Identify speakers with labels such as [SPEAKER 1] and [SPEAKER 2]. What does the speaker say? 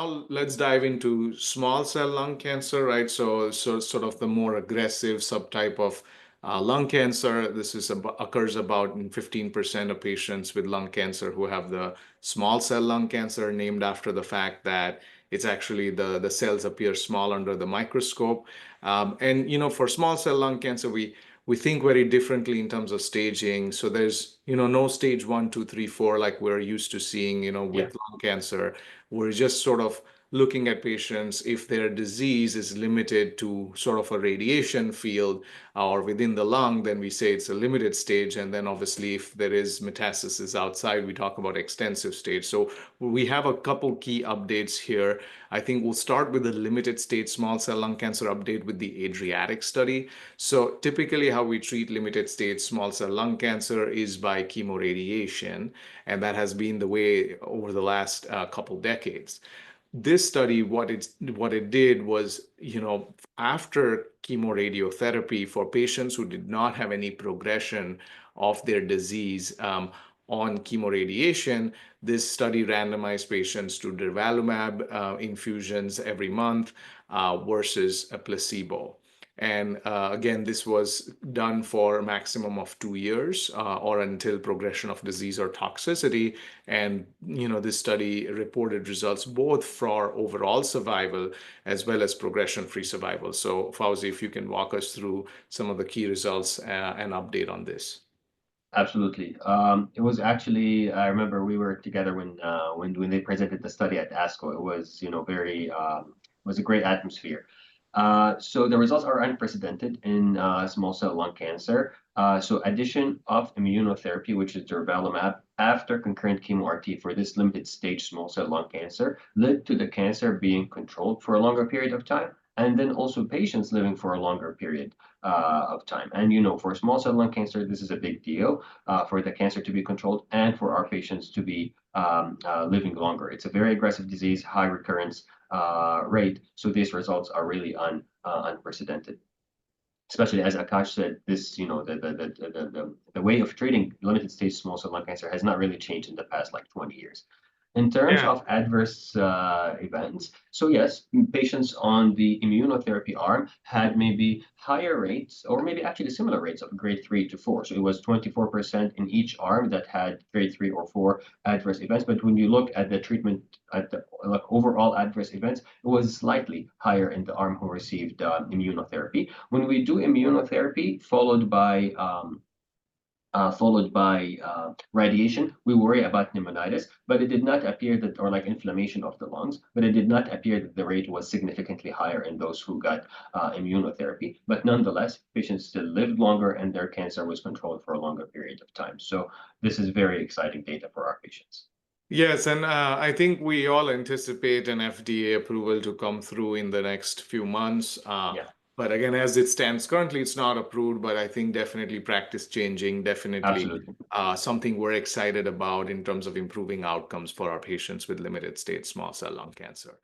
[SPEAKER 1] now let's dive into small cell lung cancer, right? So sort of the more aggressive subtype of lung cancer. This occurs about in 15% of patients with lung cancer who have the small cell lung cancer, named after the fact that it's actually the cells appear small under the microscope. And for small cell lung cancer, we think very differently in terms of staging. So there's, no stage one, two, three, four, like we're used to seeing,
[SPEAKER 2] Yeah.
[SPEAKER 1] with lung cancer. We're just sort of looking at patients if their disease is limited to sort of a radiation field or within the lung, then we say it's a limited stage. And then obviously, if there is metastasis outside, we talk about extensive stage. So we have a couple key updates here. I think we'll start with the limited stage small cell lung cancer update with the Adriatic study. So typically, how we treat limited stage small cell lung cancer is by chemoradiation, and that has been the way over the last couple decades. This study, what it did was, after chemoradiotherapy for patients who did not have any progression of their disease on chemoradiation, this study randomized patients to durvalumab infusions every month versus a placebo. And again, this was done for a maximum of 2 years or until progression of disease or toxicity. And, this study reported results both for overall survival as well as progression-free survival. So, Fauzi, if you can walk us through some of the key results and update on this.
[SPEAKER 2] Absolutely. It was actually, I remember we were together when they presented the study at ASCO. It was, very was a great atmosphere. So the results are unprecedented in small cell lung cancer. So addition of immunotherapy, which is durvalumab, after concurrent chemo RT for this limited stage small cell lung cancer, led to the cancer being controlled for a longer period of time, and then also patients living for a longer period of time. And for small cell lung cancer, this is a big deal for the cancer to be controlled and for our patients to be living longer. It's a very aggressive disease, high recurrence rate. So these results are really unprecedented. Especially as Akash said, this, the way of treating limited stage small cell lung cancer has not really changed in the past like 20 years. In terms
[SPEAKER 1] Yeah.
[SPEAKER 2] of adverse events, so yes, patients on the immunotherapy arm had maybe higher rates, or maybe actually similar rates of grade 3 to 4. So it was 24% in each arm that had grade 3 or 4 adverse events. But when you look at the treatment, at the like overall adverse events, it was slightly higher in the arm who received immunotherapy. When we do immunotherapy followed by radiation, we worry about pneumonitis, but it did not appear that, or like inflammation of the lungs, but it did not appear that the rate was significantly higher in those who got immunotherapy. But nonetheless, patients still lived longer and their cancer was controlled for a longer period of time. So this is very exciting data for our patients.
[SPEAKER 1] Yes, and I think we all anticipate an FDA approval to come through in the next few months.
[SPEAKER 2] Yeah,
[SPEAKER 1] But again, as it stands currently, it's not approved, but I think definitely practice changing, definitely
[SPEAKER 2] absolutely.
[SPEAKER 1] something we're excited about in terms of improving outcomes for our patients with limited stage small cell lung cancer.